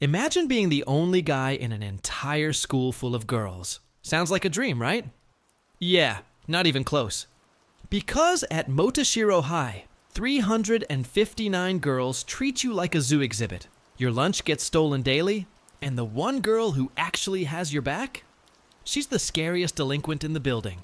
Imagine being the only guy in an entire school full of girls. Sounds like a dream, right? Yeah, not even close. Because at Motoshiro High, 359 girls treat you like a zoo exhibit. Your lunch gets stolen daily, and the one girl who actually has your back? She's the scariest delinquent in the building.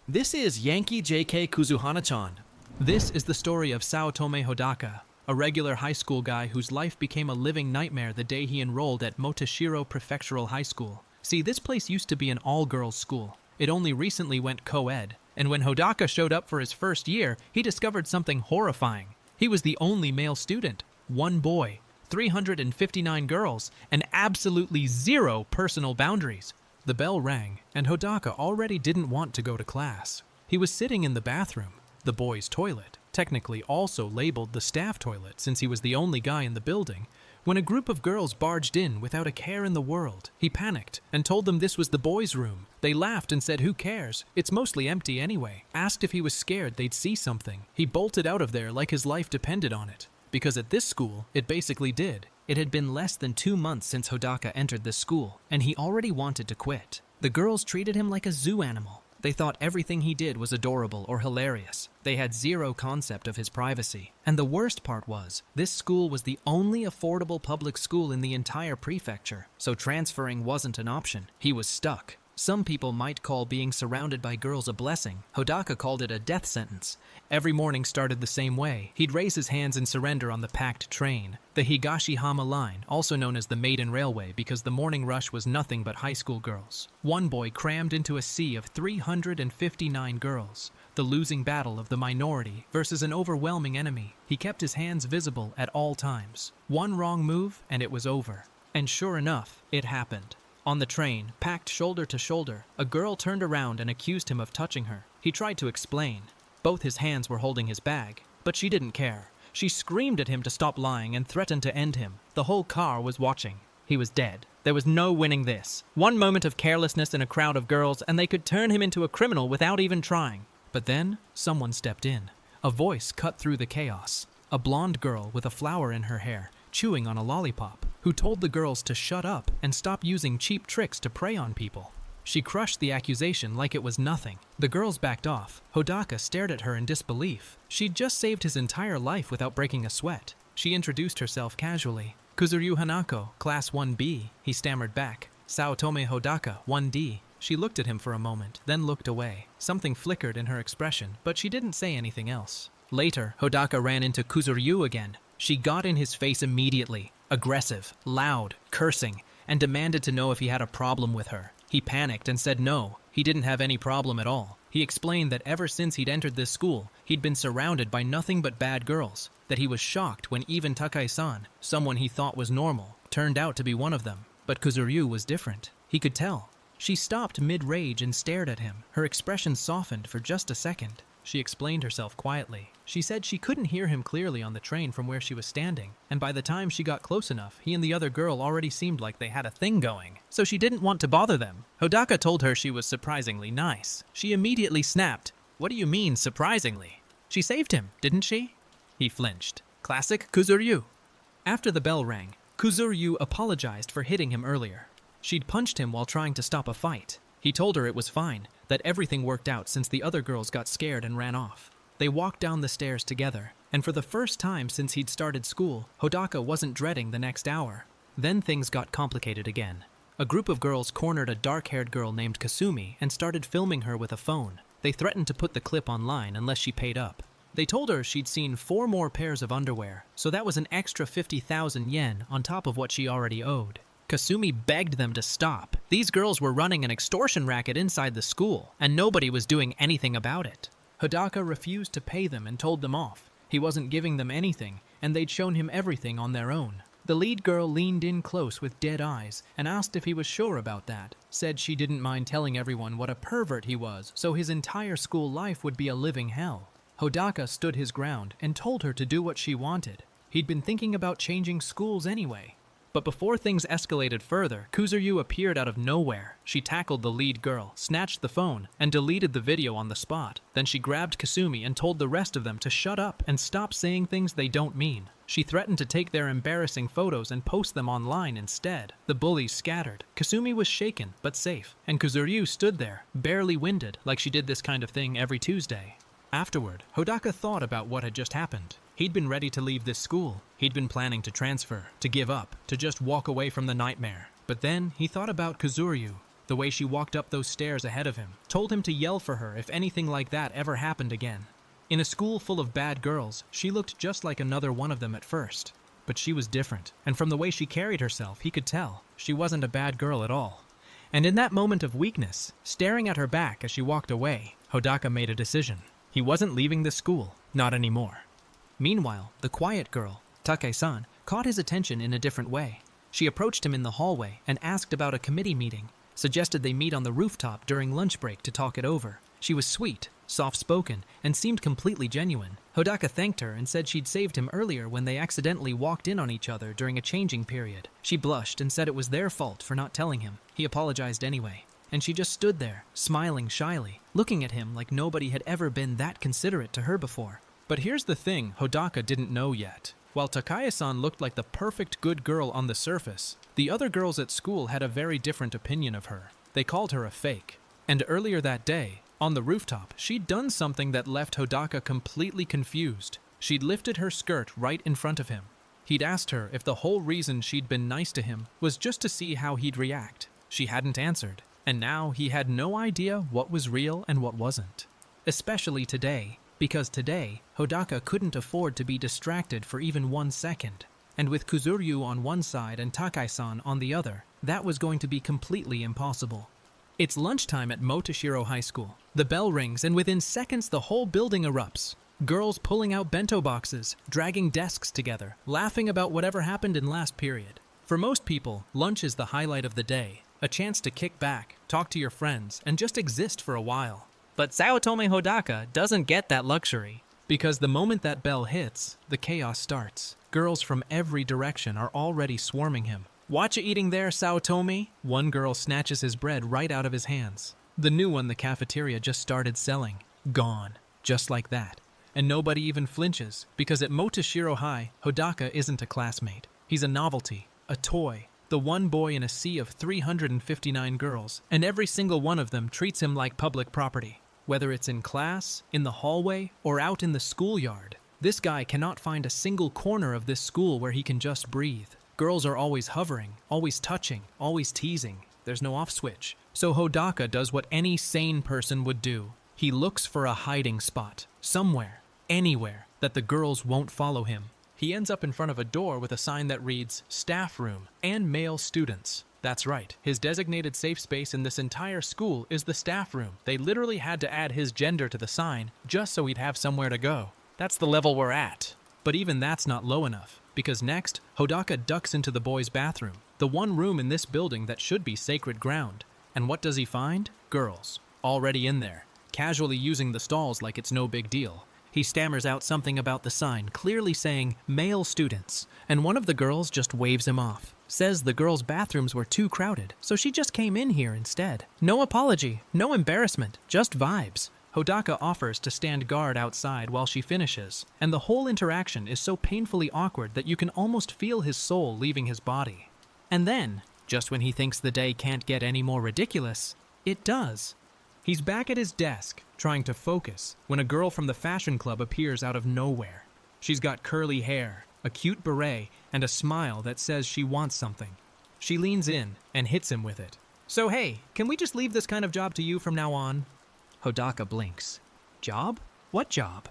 This is Yankee JK Kuzuhana-chan. This is the story of Saotome Hodaka, a regular high school guy whose life became a living nightmare the day he enrolled at Motoshiro Prefectural High School. See, this place used to be an all-girls school. It only recently went co-ed, and when Hodaka showed up for his first year, he discovered something horrifying. He was the only male student, one boy, 359 girls, and absolutely zero personal boundaries. The bell rang, and Hodaka already didn't want to go to class. He was sitting in the bathroom, the boys' toilet, technically also labeled the staff toilet since he was the only guy in the building, when a group of girls barged in without a care in the world. He panicked and told them this was the boys' room. They laughed and said, "Who cares? It's mostly empty anyway." Asked if he was scared they'd see something. He bolted out of there like his life depended on it. Because at this school, it basically did. It had been less than 2 months since Hodaka entered this school, and he already wanted to quit. The girls treated him like a zoo animal. They thought everything he did was adorable or hilarious. They had zero concept of his privacy. And the worst part was, this school was the only affordable public school in the entire prefecture, so transferring wasn't an option. He was stuck. Some people might call being surrounded by girls a blessing. Hodaka called it a death sentence. Every morning started the same way. He'd raise his hands in surrender on the packed train, the Higashihama line, also known as the Maiden Railway, because the morning rush was nothing but high school girls. One boy crammed into a sea of 359 girls, the losing battle of the minority versus an overwhelming enemy. He kept his hands visible at all times. One wrong move, and it was over. And sure enough, it happened. On the train, packed shoulder to shoulder, a girl turned around and accused him of touching her. He tried to explain. Both his hands were holding his bag, but she didn't care. She screamed at him to stop lying and threatened to end him. The whole car was watching. He was dead. There was no winning this. One moment of carelessness in a crowd of girls, and they could turn him into a criminal without even trying. But then, someone stepped in. A voice cut through the chaos. A blonde girl with a flower in her hair, chewing on a lollipop, who told the girls to shut up and stop using cheap tricks to prey on people. She crushed the accusation like it was nothing. The girls backed off. Hodaka stared at her in disbelief. She'd just saved his entire life without breaking a sweat. She introduced herself casually. "Kuzuryu Hanako, Class 1B, he stammered back. "Saotome Hodaka, 1D. She looked at him for a moment, then looked away. Something flickered in her expression, but she didn't say anything else. Later, Hodaka ran into Kuzuryu again. She got in his face immediately, aggressive, loud, cursing, and demanded to know if he had a problem with her. He panicked and said no, he didn't have any problem at all. He explained that ever since he'd entered this school, he'd been surrounded by nothing but bad girls, that he was shocked when even Takai-san, someone he thought was normal, turned out to be one of them. But Kuzuryu was different. He could tell. She stopped mid-rage and stared at him. Her expression softened for just a second. She explained herself quietly. She said she couldn't hear him clearly on the train from where she was standing, and by the time she got close enough, he and the other girl already seemed like they had a thing going, so she didn't want to bother them. Hodaka told her she was surprisingly nice. She immediately snapped. "What do you mean, surprisingly? She saved him, didn't she?" He flinched. Classic Kuzuryu. After the bell rang, Kuzuryu apologized for hitting him earlier. She'd punched him while trying to stop a fight. He told her it was fine, that everything worked out since the other girls got scared and ran off. They walked down the stairs together, and for the first time since he'd started school, Hodaka wasn't dreading the next hour. Then things got complicated again. A group of girls cornered a dark-haired girl named Kasumi and started filming her with a phone. They threatened to put the clip online unless she paid up. They told her she'd seen 4 more pairs of underwear, so that was an extra 50,000 yen on top of what she already owed. Kasumi begged them to stop. These girls were running an extortion racket inside the school, and nobody was doing anything about it. Hodaka refused to pay them and told them off. He wasn't giving them anything, and they'd shown him everything on their own. The lead girl leaned in close with dead eyes and asked if he was sure about that. Said she didn't mind telling everyone what a pervert he was, so his entire school life would be a living hell. Hodaka stood his ground and told her to do what she wanted. He'd been thinking about changing schools anyway. But before things escalated further, Kuzuryu appeared out of nowhere. She tackled the lead girl, snatched the phone, and deleted the video on the spot. Then she grabbed Kasumi and told the rest of them to shut up and stop saying things they don't mean. She threatened to take their embarrassing photos and post them online instead. The bullies scattered. Kasumi was shaken, but safe, and Kuzuryu stood there, barely winded, like she did this kind of thing every Tuesday. Afterward, Hodaka thought about what had just happened. He'd been ready to leave this school. He'd been planning to transfer, to give up, to just walk away from the nightmare. But then, he thought about Kuzuryu. The way she walked up those stairs ahead of him, told him to yell for her if anything like that ever happened again. In a school full of bad girls, she looked just like another one of them at first. But she was different, and from the way she carried herself, he could tell she wasn't a bad girl at all. And in that moment of weakness, staring at her back as she walked away, Hodaka made a decision. He wasn't leaving the school, not anymore. Meanwhile, the quiet girl, Take-san, caught his attention in a different way. She approached him in the hallway and asked about a committee meeting, suggested they meet on the rooftop during lunch break to talk it over. She was sweet, soft-spoken, and seemed completely genuine. Hodaka thanked her and said she'd saved him earlier when they accidentally walked in on each other during a changing period. She blushed and said it was their fault for not telling him. He apologized anyway, and she just stood there, smiling shyly, looking at him like nobody had ever been that considerate to her before. But here's the thing Hodaka didn't know yet. While Takaya-san looked like the perfect good girl on the surface, the other girls at school had a very different opinion of her. They called her a fake. And earlier that day, on the rooftop, she'd done something that left Hodaka completely confused. She'd lifted her skirt right in front of him. He'd asked her if the whole reason she'd been nice to him was just to see how he'd react. She hadn't answered, and now he had no idea what was real and what wasn't. Especially today, because today, Hodaka couldn't afford to be distracted for even 1 second. And with Kuzuryu on one side and Takai-san on the other, that was going to be completely impossible. It's lunchtime at Motoshiro High School. The bell rings, and within seconds the whole building erupts. Girls pulling out bento boxes, dragging desks together, laughing about whatever happened in last period. For most people, lunch is the highlight of the day, a chance to kick back, talk to your friends, and just exist for a while. But Saotome Hodaka doesn't get that luxury, because the moment that bell hits, the chaos starts. Girls from every direction are already swarming him. "Watcha eating there, Saotome?" One girl snatches his bread right out of his hands. The new one the cafeteria just started selling. Gone. Just like that. And nobody even flinches, because at Motoshiro High, Hodaka isn't a classmate. He's a novelty, a toy, the one boy in a sea of 359 girls, and every single one of them treats him like public property. Whether it's in class, in the hallway, or out in the schoolyard, this guy cannot find a single corner of this school where he can just breathe. Girls are always hovering, always touching, always teasing. There's no off switch. So Hodaka does what any sane person would do. He looks for a hiding spot, somewhere, anywhere, that the girls won't follow him. He ends up in front of a door with a sign that reads, "Staff Room and Male Students." That's right, his designated safe space in this entire school is the staff room. They literally had to add his gender to the sign just so he'd have somewhere to go. That's the level we're at. But even that's not low enough, because next, Hodaka ducks into the boys' bathroom, the one room in this building that should be sacred ground. And what does he find? Girls, already in there, casually using the stalls like it's no big deal. He stammers out something about the sign, clearly saying, "Male Students," and one of the girls just waves him off. Says the girls' bathrooms were too crowded, so she just came in here instead. No apology, no embarrassment, just vibes. Hodaka offers to stand guard outside while she finishes, and the whole interaction is so painfully awkward that you can almost feel his soul leaving his body. And then, just when he thinks the day can't get any more ridiculous, it does. He's back at his desk, trying to focus, when a girl from the fashion club appears out of nowhere. She's got curly hair, a cute beret, and a smile that says she wants something. She leans in and hits him with it. "So hey, can we just leave this kind of job to you from now on?" Hodaka blinks. Job? What job?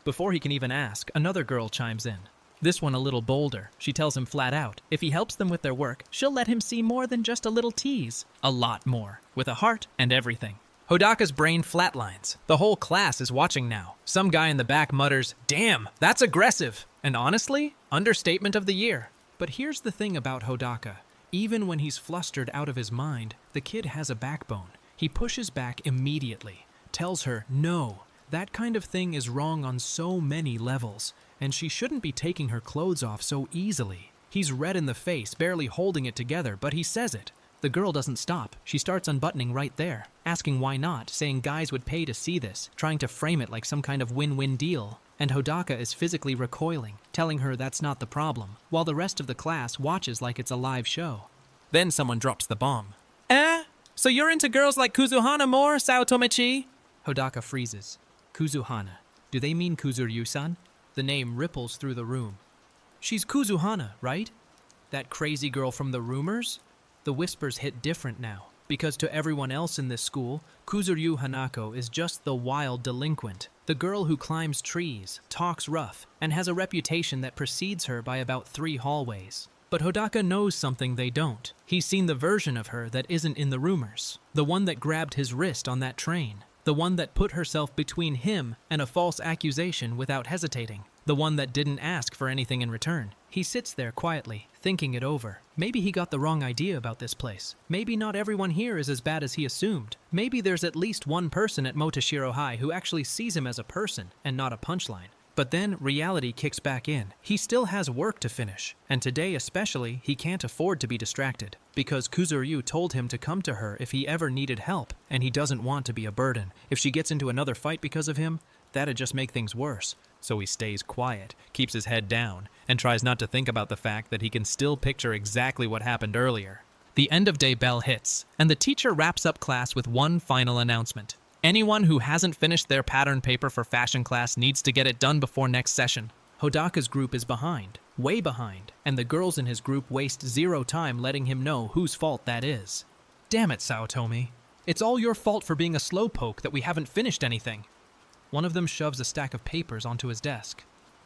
Before he can even ask, another girl chimes in. This one a little bolder. She tells him flat out, if he helps them with their work, she'll let him see more than just a little tease. A lot more. With a heart and everything. Hodaka's brain flatlines. The whole class is watching now. Some guy in the back mutters, "Damn, that's aggressive!" And honestly, understatement of the year. But here's the thing about Hodaka. Even when he's flustered out of his mind, the kid has a backbone. He pushes back immediately, tells her, no, that kind of thing is wrong on so many levels, and she shouldn't be taking her clothes off so easily. He's red in the face, barely holding it together, but he says it. The girl doesn't stop. She starts unbuttoning right there, asking why not, saying guys would pay to see this, trying to frame it like some kind of win-win deal. And Hodaka is physically recoiling, telling her that's not the problem, while the rest of the class watches like it's a live show. Then someone drops the bomb. So you're into girls like Kuzuhana more, Saotome-chi? Hodaka freezes. Kuzuhana. Do they mean Kuzuryu-san? The name ripples through the room. She's Kuzuhana, right? That crazy girl from the rumors? The whispers hit different now, because to everyone else in this school, Kuzuryu Hanako is just the wild delinquent, the girl who climbs trees, talks rough, and has a reputation that precedes her by about 3 hallways. But Hodaka knows something they don't. He's seen the version of her that isn't in the rumors, the one that grabbed his wrist on that train, the one that put herself between him and a false accusation without hesitating, the one that didn't ask for anything in return. He sits there quietly, thinking it over. Maybe he got the wrong idea about this place. Maybe not everyone here is as bad as he assumed. Maybe there's at least one person at Motoshiro High who actually sees him as a person and not a punchline. But then reality kicks back in. He still has work to finish, and today especially, he can't afford to be distracted, because Kuzuryu told him to come to her if he ever needed help, and he doesn't want to be a burden. If she gets into another fight because of him, that'd just make things worse. So he stays quiet, keeps his head down, and tries not to think about the fact that he can still picture exactly what happened earlier. The end of day bell hits, and the teacher wraps up class with one final announcement. Anyone who hasn't finished their pattern paper for fashion class needs to get it done before next session. Hodaka's group is behind, way behind, and the girls in his group waste 0 time letting him know whose fault that is. Damn it, Saotome. It's all your fault for being a slowpoke that we haven't finished anything. One of them shoves a stack of papers onto his desk.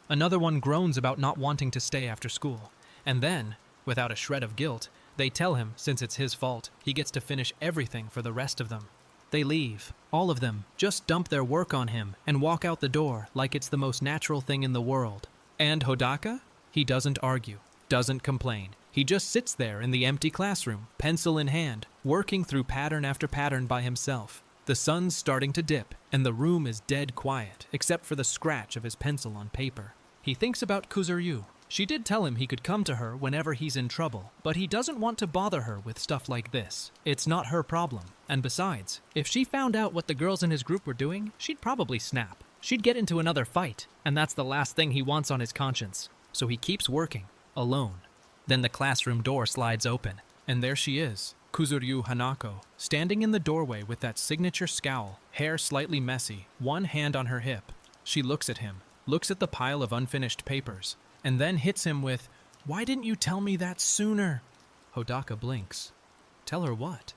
Another one groans about not wanting to stay after school. And then, without a shred of guilt, they tell him, since it's his fault, he gets to finish everything for the rest of them. They leave, all of them, just dump their work on him and walk out the door like it's the most natural thing in the world. And Hodaka? He doesn't argue, doesn't complain. He just sits there in the empty classroom, pencil in hand, working through pattern after pattern by himself. The sun's starting to dip, and the room is dead quiet, except for the scratch of his pencil on paper. He thinks about Kuzuryu. She did tell him he could come to her whenever he's in trouble, but he doesn't want to bother her with stuff like this. It's not her problem. And besides, if she found out what the girls in his group were doing, she'd probably snap. She'd get into another fight, and that's the last thing he wants on his conscience. So he keeps working, alone. Then the classroom door slides open, and there she is, Kuzuryu Hanako, standing in the doorway with that signature scowl, hair slightly messy, one hand on her hip. She looks at him, looks at the pile of unfinished papers, and then hits him with, "Why didn't you tell me that sooner?" Hodaka blinks. Tell her what?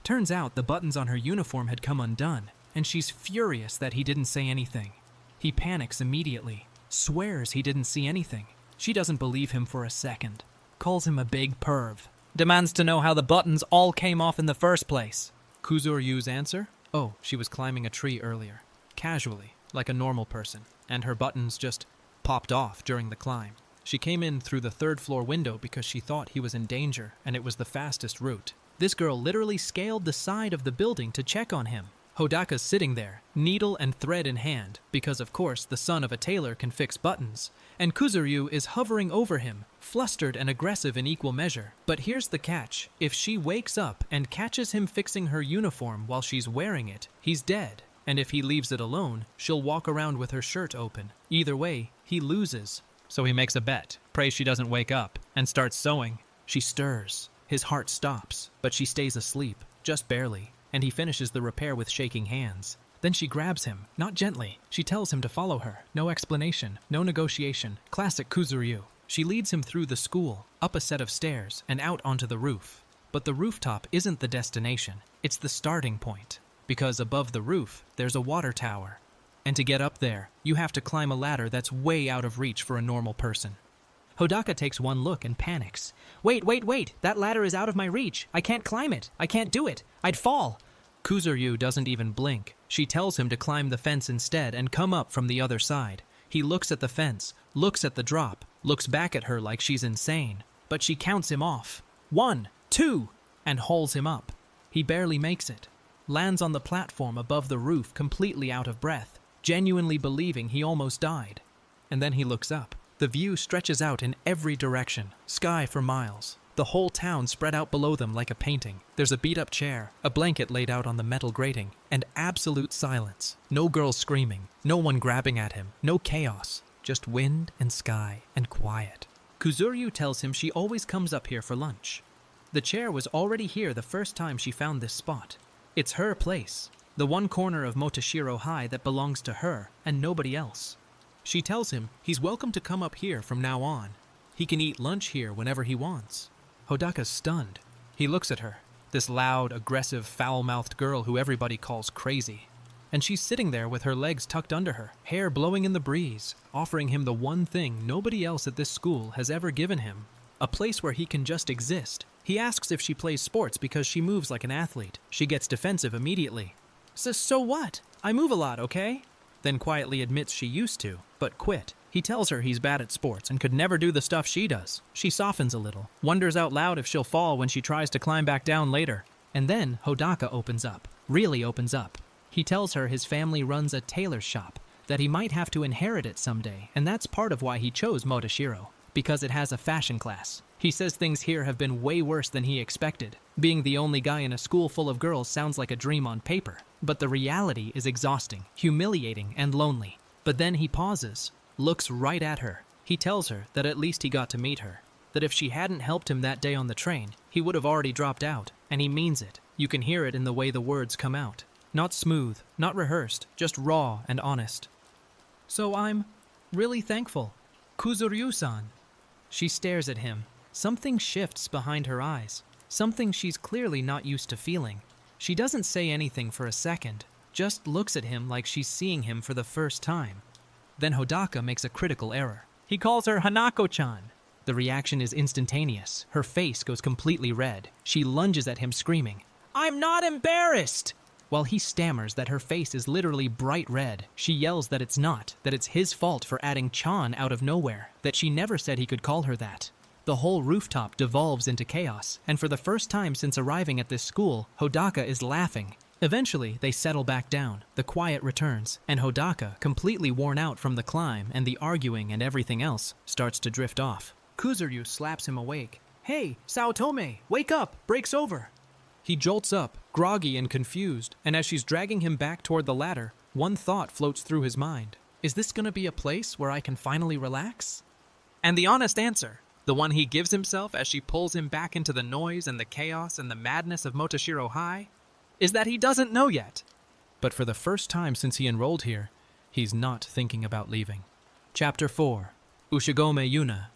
Turns out the buttons on her uniform had come undone, and she's furious that he didn't say anything. He panics immediately, swears he didn't see anything. She doesn't believe him for a second, calls him a big perv, demands to know how the buttons all came off in the first place. Kuzuryu's answer? Oh, she was climbing a tree earlier, casually, like a normal person, and her buttons just popped off during the climb. She came in through the 3rd floor window because she thought he was in danger, and it was the fastest route. This girl literally scaled the side of the building to check on him. Hodaka's sitting there, needle and thread in hand, because of course the son of a tailor can fix buttons, and Kuzuryu is hovering over him, flustered and aggressive in equal measure. But here's the catch. If she wakes up and catches him fixing her uniform while she's wearing it, he's dead. And if he leaves it alone, she'll walk around with her shirt open. Either way, he loses. So he makes a bet, prays she doesn't wake up, and starts sewing. She stirs. His heart stops, but she stays asleep, just barely, and he finishes the repair with shaking hands. Then she grabs him, not gently. She tells him to follow her. No explanation, no negotiation. Classic Kuzuryu. She leads him through the school, up a set of stairs, and out onto the roof. But the rooftop isn't the destination. It's the starting point. Because above the roof, there's a water tower. And to get up there, you have to climb a ladder that's way out of reach for a normal person. Hodaka takes one look and panics. Wait! That ladder is out of my reach. I can't climb it. I can't do it. I'd fall. Kuzuryu doesn't even blink. She tells him to climb the fence instead and come up from the other side. He looks at the fence, looks at the drop, looks back at her like she's insane. But she counts him off. 1, 2, and hauls him up. He barely makes it. Lands on the platform above the roof completely out of breath, genuinely believing he almost died. And then he looks up. The view stretches out in every direction, sky for miles. The whole town spread out below them like a painting. There's a beat-up chair, a blanket laid out on the metal grating, and absolute silence. No girls screaming, no one grabbing at him, no chaos. Just wind and sky and quiet. Kuzuryu tells him she always comes up here for lunch. The chair was already here the first time she found this spot. It's her place, the one corner of Motoshiro High that belongs to her and nobody else. She tells him he's welcome to come up here from now on. He can eat lunch here whenever he wants. Hodaka's stunned. He looks at her, this loud, aggressive, foul-mouthed girl who everybody calls crazy. And she's sitting there with her legs tucked under her, hair blowing in the breeze, offering him the one thing nobody else at this school has ever given him, a place where he can just exist. He asks if she plays sports because she moves like an athlete. She gets defensive immediately. So what? I move a lot, okay? Then quietly admits she used to, but quit. He tells her he's bad at sports and could never do the stuff she does. She softens a little, wonders out loud if she'll fall when she tries to climb back down later. And then Hodaka opens up, really opens up. He tells her his family runs a tailor's shop, that he might have to inherit it someday, and that's part of why he chose Motoshiro, because it has a fashion class. He says things here have been way worse than he expected. Being the only guy in a school full of girls sounds like a dream on paper, but the reality is exhausting, humiliating, and lonely. But then he pauses, looks right at her. He tells her that at least he got to meet her, that if she hadn't helped him that day on the train, he would have already dropped out, and he means it. You can hear it in the way the words come out. Not smooth, not rehearsed, just raw and honest. So I'm really thankful. Kuzuryu-san. She stares at him. Something shifts behind her eyes. Something she's clearly not used to feeling. She doesn't say anything for a second, just looks at him like she's seeing him for the first time. Then Hodaka makes a critical error. He calls her Hanako-chan. The reaction is instantaneous. Her face goes completely red. She lunges at him screaming, "I'm not embarrassed!" While he stammers that her face is literally bright red, she yells that it's not, that it's his fault for adding Chan out of nowhere, that she never said he could call her that. The whole rooftop devolves into chaos, and for the first time since arriving at this school, Hodaka is laughing. Eventually, they settle back down, the quiet returns, and Hodaka, completely worn out from the climb and the arguing and everything else, starts to drift off. Kuzuryu slaps him awake. "Hey, Saotome, wake up, break's over." He jolts up, groggy and confused, and as she's dragging him back toward the ladder, one thought floats through his mind. Is this gonna be a place where I can finally relax? And the honest answer, the one he gives himself as she pulls him back into the noise and the chaos and the madness of Motoshiro High, is that he doesn't know yet. But for the first time since he enrolled here, he's not thinking about leaving. Chapter 4. Ushigome Yuna.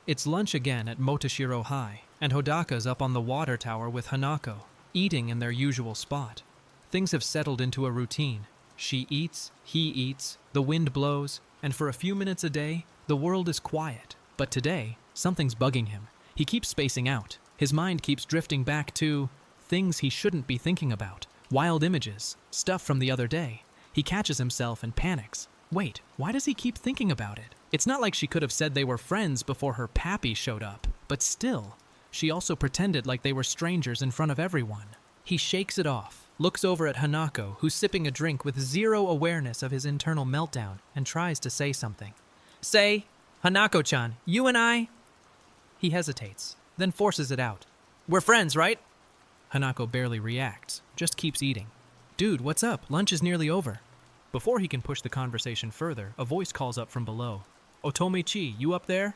It's lunch again at Motoshiro High, and Hodaka's up on the water tower with Hanako, eating in their usual spot. Things have settled into a routine. She eats, he eats, the wind blows, and for a few minutes a day, the world is quiet. But today, something's bugging him. He keeps spacing out. His mind keeps drifting back to things he shouldn't be thinking about. Wild images, stuff from the other day. He catches himself and panics. Wait, why does he keep thinking about it? It's not like she could have said they were friends before her pappy showed up, but still, she also pretended like they were strangers in front of everyone. He shakes it off, looks over at Hanako, who's sipping a drink with zero awareness of his internal meltdown, and tries to say something. "Say, Hanako-chan, you and I..." He hesitates, then forces it out. "We're friends, right?" Hanako barely reacts, just keeps eating. "Dude, what's up? Lunch is nearly over." Before he can push the conversation further, a voice calls up from below. "Otome-chi, you up there?"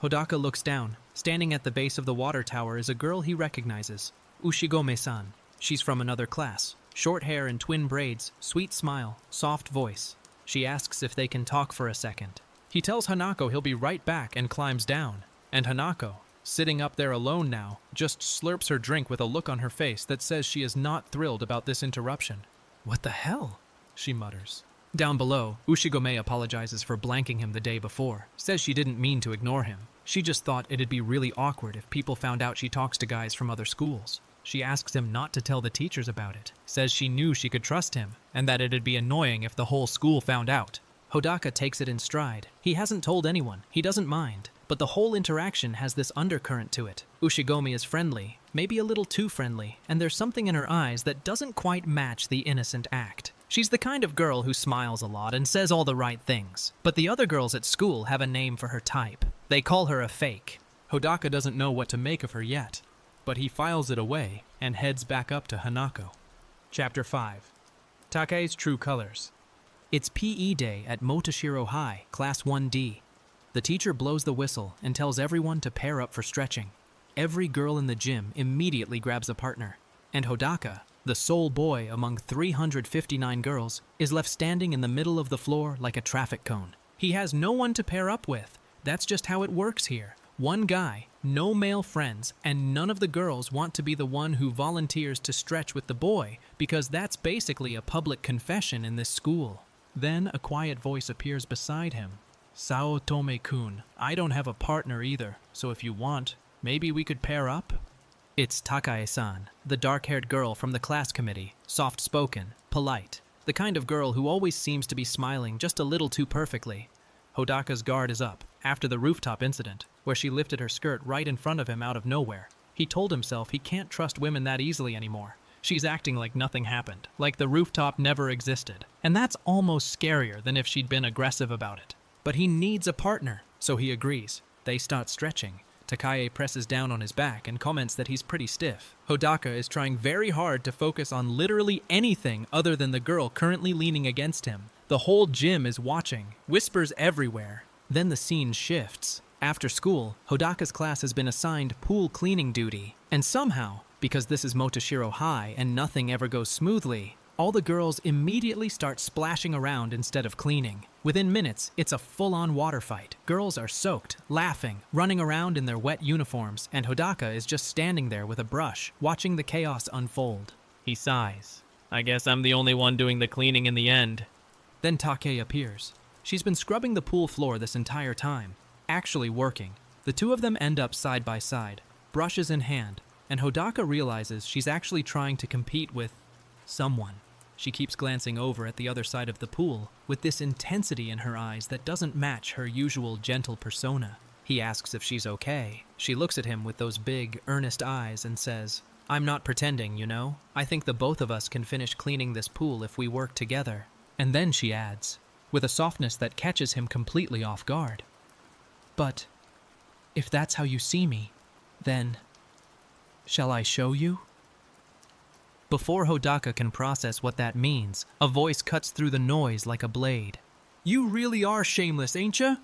Hodaka looks down. Standing at the base of the water tower is a girl he recognizes, Ushigome-san. She's from another class. Short hair and twin braids, sweet smile, soft voice. She asks if they can talk for a second. He tells Hanako he'll be right back and climbs down. And Hanako, sitting up there alone now, just slurps her drink with a look on her face that says she is not thrilled about this interruption. "What the hell?" she mutters. Down below, Ushigome apologizes for blanking him the day before, says she didn't mean to ignore him. She just thought it'd be really awkward if people found out she talks to guys from other schools. She asks him not to tell the teachers about it, says she knew she could trust him, and that it'd be annoying if the whole school found out. Hodaka takes it in stride. He hasn't told anyone, he doesn't mind, but the whole interaction has this undercurrent to it. Ushigome is friendly, maybe a little too friendly, and there's something in her eyes that doesn't quite match the innocent act. She's the kind of girl who smiles a lot and says all the right things, but the other girls at school have a name for her type. They call her a fake. Hodaka doesn't know what to make of her yet, but he files it away and heads back up to Hanako. Chapter 5. Take's True Colors. It's PE day at Motoshiro High, Class 1D. The teacher blows the whistle and tells everyone to pair up for stretching. Every girl in the gym immediately grabs a partner, and Hodaka, the sole boy among 359 girls, is left standing in the middle of the floor like a traffic cone. He has no one to pair up with. That's just how it works here. One guy, no male friends, and none of the girls want to be the one who volunteers to stretch with the boy, because that's basically a public confession in this school. Then a quiet voice appears beside him. Saotome-kun, I don't have a partner either, so if you want, maybe we could pair up? It's Takae-san, the dark-haired girl from the class committee, soft-spoken, polite, the kind of girl who always seems to be smiling just a little too perfectly. Hodaka's guard is up, after the rooftop incident, where she lifted her skirt right in front of him out of nowhere. He told himself he can't trust women that easily anymore. She's acting like nothing happened, like the rooftop never existed. And that's almost scarier than if she'd been aggressive about it. But he needs a partner, so he agrees. They start stretching. Takae presses down on his back and comments that he's pretty stiff. Hodaka is trying very hard to focus on literally anything other than the girl currently leaning against him. The whole gym is watching, whispers everywhere. Then the scene shifts. After school, Hodaka's class has been assigned pool cleaning duty. And somehow, because this is Motoshiro High and nothing ever goes smoothly, all the girls immediately start splashing around instead of cleaning. Within minutes, it's a full-on water fight. Girls are soaked, laughing, running around in their wet uniforms, and Hodaka is just standing there with a brush, watching the chaos unfold. He sighs. I guess I'm the only one doing the cleaning in the end. Then Take appears. She's been scrubbing the pool floor this entire time, actually working. The two of them end up side by side, brushes in hand, and Hodaka realizes she's actually trying to compete with someone. She keeps glancing over at the other side of the pool, with this intensity in her eyes that doesn't match her usual gentle persona. He asks if she's okay. She looks at him with those big, earnest eyes and says, I'm not pretending, you know? I think the both of us can finish cleaning this pool if we work together. And then she adds, with a softness that catches him completely off guard, but if that's how you see me, then shall I show you? Before Hodaka can process what that means, a voice cuts through the noise like a blade. You really are shameless, ain't ya?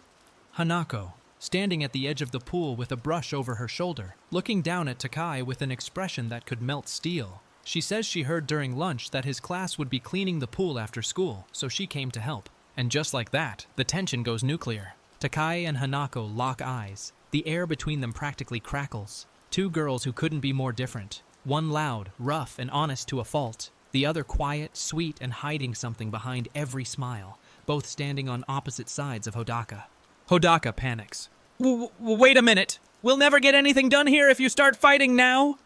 Hanako, standing at the edge of the pool with a brush over her shoulder, looking down at Takai with an expression that could melt steel. She says she heard during lunch that his class would be cleaning the pool after school, so she came to help. And just like that, the tension goes nuclear. Takai and Hanako lock eyes. The air between them practically crackles. Two girls who couldn't be more different. One loud, rough, and honest to a fault. The other quiet, sweet, and hiding something behind every smile, both standing on opposite sides of Hodaka. Hodaka panics. Wait a minute! We'll never get anything done here if you start fighting now!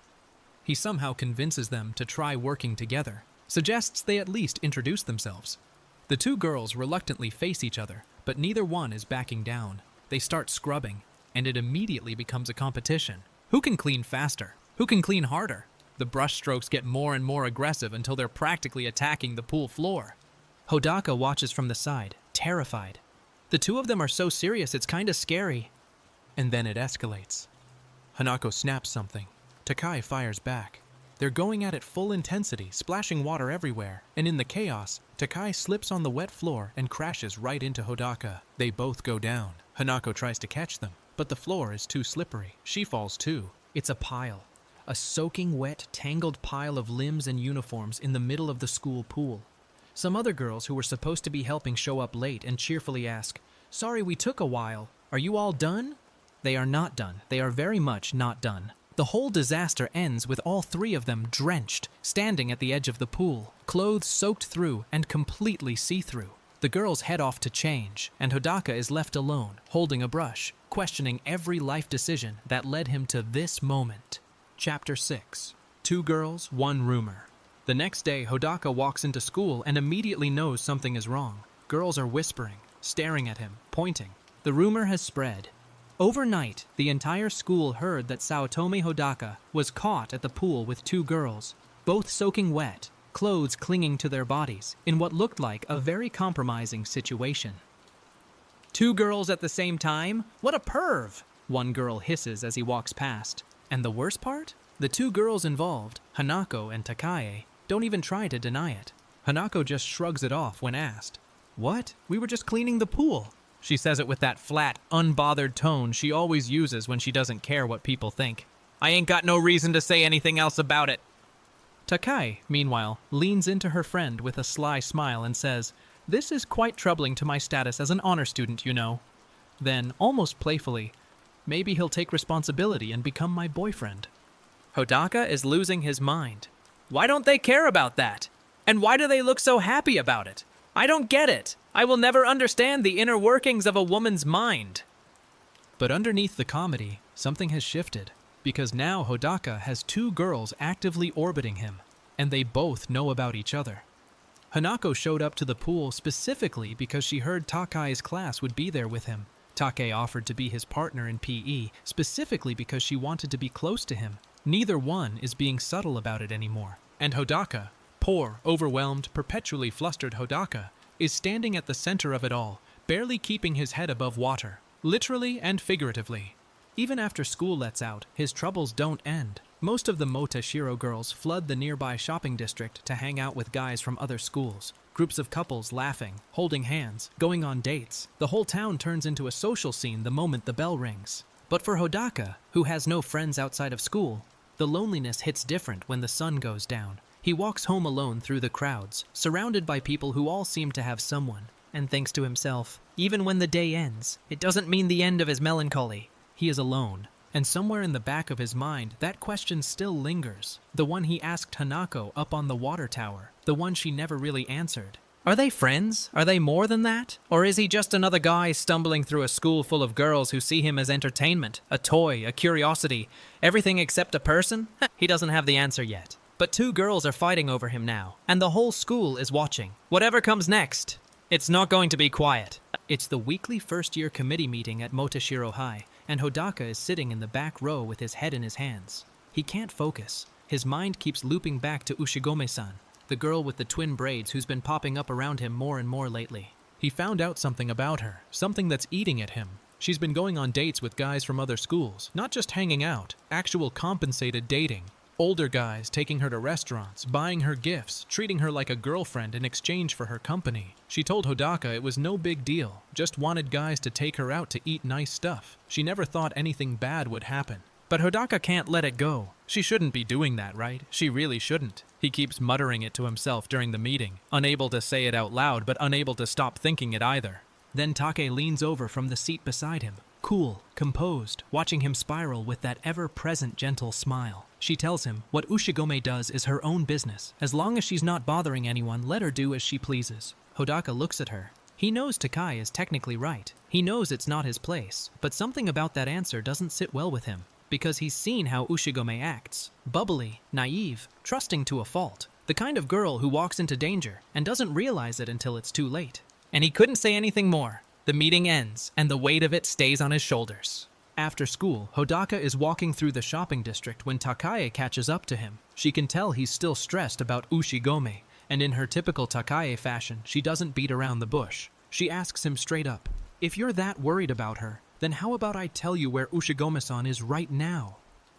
He somehow convinces them to try working together, suggests they at least introduce themselves. The two girls reluctantly face each other, but neither one is backing down. They start scrubbing, and it immediately becomes a competition. Who can clean faster? Who can clean harder? The brush strokes get more and more aggressive until they're practically attacking the pool floor. Hodaka watches from the side, terrified. The two of them are so serious it's kinda scary. And then it escalates. Hanako snaps something. Takai fires back. They're going at it full intensity, splashing water everywhere, and in the chaos, Takai slips on the wet floor and crashes right into Hodaka. They both go down. Hanako tries to catch them, but the floor is too slippery. She falls too. It's a pile. A soaking wet, tangled pile of limbs and uniforms in the middle of the school pool. Some other girls who were supposed to be helping show up late and cheerfully ask, Sorry we took a while. Are you all done? They are not done. They are very much not done. The whole disaster ends with all three of them drenched, standing at the edge of the pool, clothes soaked through and completely see-through. The girls head off to change, and Hodaka is left alone, holding a brush, questioning every life decision that led him to this moment. Chapter 6. Two Girls, One Rumor. The next day, Hodaka walks into school and immediately knows something is wrong. Girls are whispering, staring at him, pointing. The rumor has spread. Overnight, the entire school heard that Saotome Hodaka was caught at the pool with two girls, both soaking wet, clothes clinging to their bodies, in what looked like a very compromising situation. Two girls at the same time? What a perv! One girl hisses as he walks past. And the worst part? The two girls involved, Hanako and Takae, don't even try to deny it. Hanako just shrugs it off when asked. What? We were just cleaning the pool. She says it with that flat, unbothered tone she always uses when she doesn't care what people think. I ain't got no reason to say anything else about it. Takae, meanwhile, leans into her friend with a sly smile and says, This is quite troubling to my status as an honor student, you know. Then, almost playfully, maybe he'll take responsibility and become my boyfriend. Hodaka is losing his mind. Why don't they care about that? And why do they look so happy about it? I don't get it. I will never understand the inner workings of a woman's mind. But underneath the comedy, something has shifted, because now Hodaka has two girls actively orbiting him, and they both know about each other. Hanako showed up to the pool specifically because she heard Takai's class would be there with him. Take offered to be his partner in PE, specifically because she wanted to be close to him. Neither one is being subtle about it anymore. And Hodaka, poor, overwhelmed, perpetually flustered Hodaka, is standing at the center of it all, barely keeping his head above water, literally and figuratively. Even after school lets out, his troubles don't end. Most of the Motashiro girls flood the nearby shopping district to hang out with guys from other schools. Groups of couples laughing, holding hands, going on dates. The whole town turns into a social scene the moment the bell rings. But for Hodaka, who has no friends outside of school, the loneliness hits different when the sun goes down. He walks home alone through the crowds, surrounded by people who all seem to have someone, and thinks to himself, even when the day ends, it doesn't mean the end of his melancholy. He is alone. And somewhere in the back of his mind, that question still lingers. The one he asked Hanako up on the water tower. The one she never really answered. Are they friends? Are they more than that? Or is he just another guy stumbling through a school full of girls who see him as entertainment, a toy, a curiosity, everything except a person? He doesn't have the answer yet. But two girls are fighting over him now, and the whole school is watching. Whatever comes next, it's not going to be quiet. It's the weekly first-year committee meeting at Motashiro High, and Hodaka is sitting in the back row with his head in his hands. He can't focus. His mind keeps looping back to Ushigome-san, the girl with the twin braids who's been popping up around him more and more lately. He found out something about her, something that's eating at him. She's been going on dates with guys from other schools, not just hanging out, actual compensated dating. Older guys taking her to restaurants, buying her gifts, treating her like a girlfriend in exchange for her company. She told Hodaka it was no big deal, just wanted guys to take her out to eat nice stuff. She never thought anything bad would happen. But Hodaka can't let it go. She shouldn't be doing that, right? She really shouldn't. He keeps muttering it to himself during the meeting, unable to say it out loud, but unable to stop thinking it either. Then Take leans over from the seat beside him, cool, composed, watching him spiral with that ever-present gentle smile. She tells him what Ushigome does is her own business. As long as she's not bothering anyone, let her do as she pleases. Hodaka looks at her. He knows Takai is technically right. He knows it's not his place, but something about that answer doesn't sit well with him, because he's seen how Ushigome acts. Bubbly, naive, trusting to a fault. The kind of girl who walks into danger and doesn't realize it until it's too late. And he couldn't say anything more. The meeting ends, and the weight of it stays on his shoulders. After school, Hodaka is walking through the shopping district when Takae catches up to him. She can tell he's still stressed about Ushigome, and in her typical Takae fashion, she doesn't beat around the bush. She asks him straight up, if you're that worried about her, then how about I tell you where Ushigome-san is right now?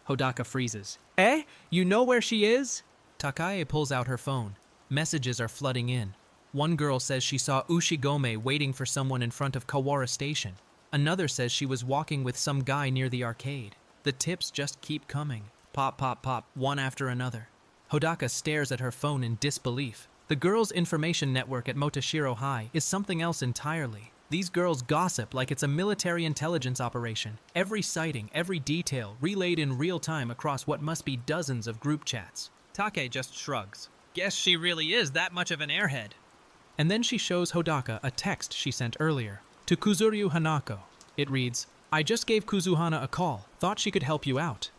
Hodaka freezes. Eh? You know where she is? Takae pulls out her phone. Messages are flooding in. One girl says she saw Ushigome waiting for someone in front of Kawara Station. Another says she was walking with some guy near the arcade. The tips just keep coming. Pop, pop, pop, one after another. Hodaka stares at her phone in disbelief. The girls' information network at Motashiro High is something else entirely. These girls gossip like it's a military intelligence operation. Every sighting, every detail, relayed in real time across what must be dozens of group chats. Take just shrugs. Guess she really is that much of an airhead. And then she shows Hodaka a text she sent earlier. To Kuzuryu Hanako. It reads, I just gave Kuzuhana a call, thought she could help you out.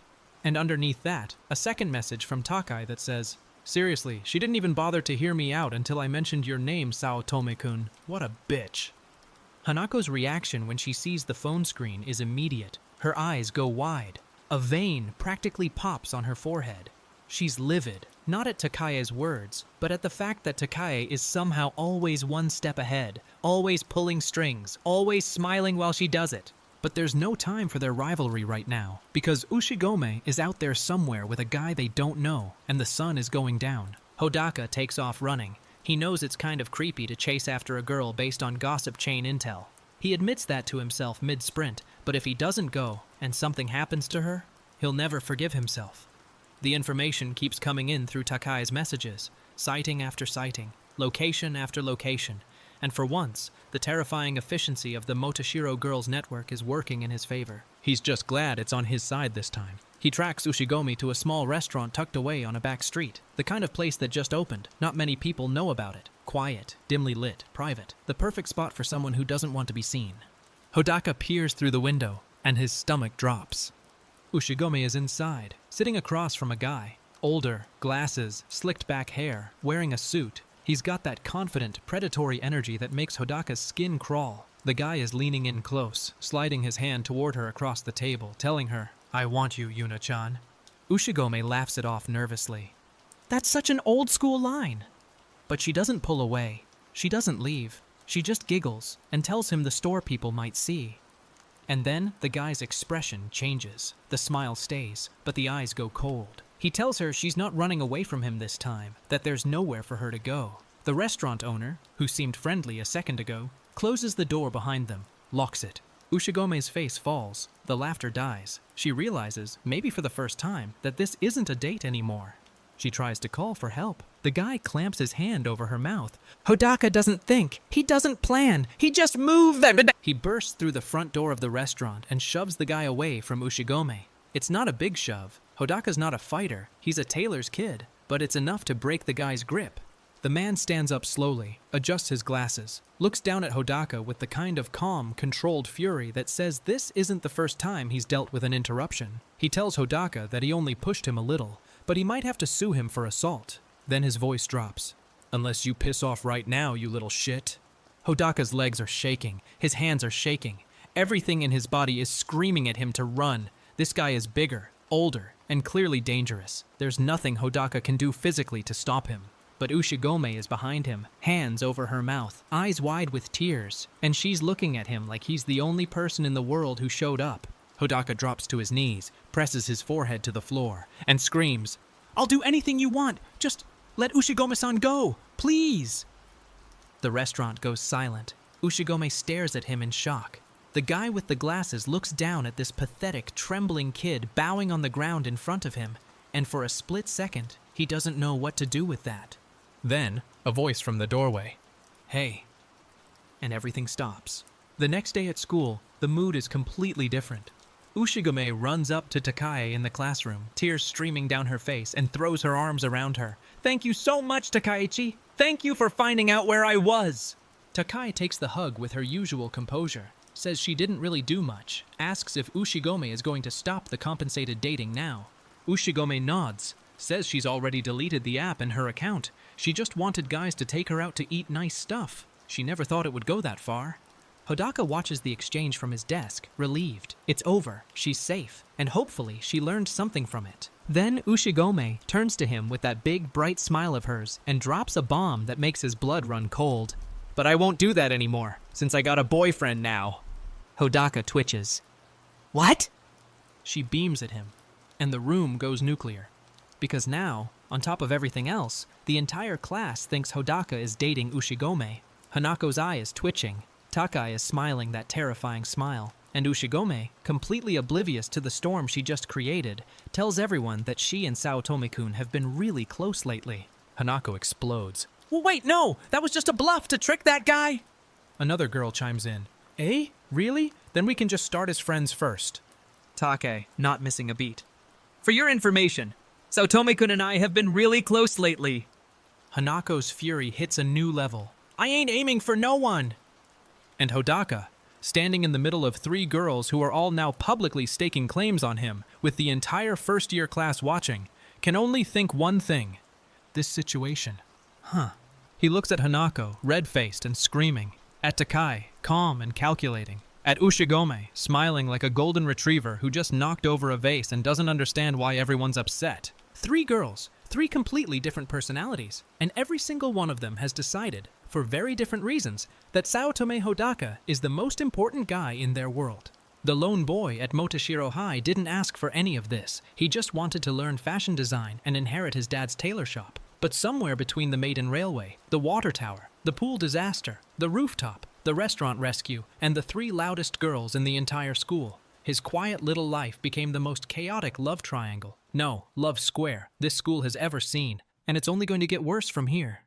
And underneath that, a second message from Takai that says, seriously, she didn't even bother to hear me out until I mentioned your name, Saotome-kun. What a bitch. Hanako's reaction when she sees the phone screen is immediate. Her eyes go wide. A vein practically pops on her forehead. She's livid, not at Takae's words, but at the fact that Takae is somehow always one step ahead, always pulling strings, always smiling while she does it. But there's no time for their rivalry right now, because Ushigome is out there somewhere with a guy they don't know, and the sun is going down. Hodaka takes off running. He knows it's kind of creepy to chase after a girl based on gossip chain intel. He admits that to himself mid-sprint, but if he doesn't go, and something happens to her, he'll never forgive himself. The information keeps coming in through Takai's messages, sighting after sighting, location after location, and for once, the terrifying efficiency of the Motoshiro Girls Network is working in his favor. He's just glad it's on his side this time. He tracks Ushigome to a small restaurant tucked away on a back street, the kind of place that just opened. Not many people know about it. Quiet, dimly lit, private. The perfect spot for someone who doesn't want to be seen. Hodaka peers through the window, and his stomach drops. Ushigome is inside, sitting across from a guy. Older, glasses, slicked back hair, wearing a suit. He's got that confident, predatory energy that makes Hodaka's skin crawl. The guy is leaning in close, sliding his hand toward her across the table, telling her, "I want you, Yuna-chan." Ushigome laughs it off nervously. That's such an old-school line. But she doesn't pull away. She doesn't leave. She just giggles and tells him the store people might see. And then the guy's expression changes. The smile stays, but the eyes go cold. He tells her she's not running away from him this time, that there's nowhere for her to go. The restaurant owner, who seemed friendly a second ago, closes the door behind them, locks it. Ushigome's face falls. The laughter dies. She realizes, maybe for the first time, that this isn't a date anymore. She tries to call for help. The guy clamps his hand over her mouth. Hodaka doesn't think. He doesn't plan. He just moves them. He bursts through the front door of the restaurant and shoves the guy away from Ushigome. It's not a big shove. Hodaka's not a fighter. He's a tailor's kid. But it's enough to break the guy's grip. The man stands up slowly, adjusts his glasses, looks down at Hodaka with the kind of calm, controlled fury that says this isn't the first time he's dealt with an interruption. He tells Hodaka that he only pushed him a little, but he might have to sue him for assault. Then his voice drops. "Unless you piss off right now, you little shit." Hodaka's legs are shaking. His hands are shaking. Everything in his body is screaming at him to run. This guy is bigger, older, and clearly dangerous. There's nothing Hodaka can do physically to stop him. But Ushigome is behind him, hands over her mouth, eyes wide with tears, and she's looking at him like he's the only person in the world who showed up. Hodaka drops to his knees, presses his forehead to the floor, and screams, "I'll do anything you want! Just let Ushigome-san go! Please!" The restaurant goes silent. Ushigome stares at him in shock. The guy with the glasses looks down at this pathetic, trembling kid bowing on the ground in front of him, and for a split second, he doesn't know what to do with that. Then, a voice from the doorway. "Hey." And everything stops. The next day at school, the mood is completely different. Ushigome runs up to Takai in the classroom, tears streaming down her face, and throws her arms around her. "Thank you so much, Takaichi! Thank you for finding out where I was!" Takai takes the hug with her usual composure, says she didn't really do much, asks if Ushigome is going to stop the compensated dating now. Ushigome nods, says she's already deleted the app and her account. She just wanted guys to take her out to eat nice stuff. She never thought it would go that far. Hodaka watches the exchange from his desk, relieved. It's over, she's safe, and hopefully she learned something from it. Then Ushigome turns to him with that big, bright smile of hers and drops a bomb that makes his blood run cold. "But I won't do that anymore, since I got a boyfriend now." Hodaka twitches. "What?" She beams at him, and the room goes nuclear. Because now, on top of everything else, the entire class thinks Hodaka is dating Ushigome. Hanako's eye is twitching. Takai is smiling that terrifying smile. And Ushigome, completely oblivious to the storm she just created, tells everyone that she and Saotome-kun have been really close lately. Hanako explodes. "Well, wait, no! That was just a bluff to trick that guy!" Another girl chimes in. "Eh? Really? Then we can just start as friends first." Take, not missing a beat. "For your information, Saotome-kun and I have been really close lately." Hanako's fury hits a new level. "I ain't aiming for no one!" And Hodaka, standing in the middle of three girls who are all now publicly staking claims on him, with the entire first-year class watching, can only think one thing. This situation. He looks at Hanako, red-faced and screaming. At Takai, calm and calculating. At Ushigome, smiling like a golden retriever who just knocked over a vase and doesn't understand why everyone's upset. Three girls, three completely different personalities, and every single one of them has decided, for very different reasons, that Saotome Hodaka is the most important guy in their world. The lone boy at Motashiro High didn't ask for any of this. He just wanted to learn fashion design and inherit his dad's tailor shop. But somewhere between the Maiden Railway, the water tower, the pool disaster, the rooftop, the restaurant rescue, and the 3 loudest girls in the entire school, his quiet little life became the most chaotic love triangle, no, love square, this school has ever seen. And it's only going to get worse from here.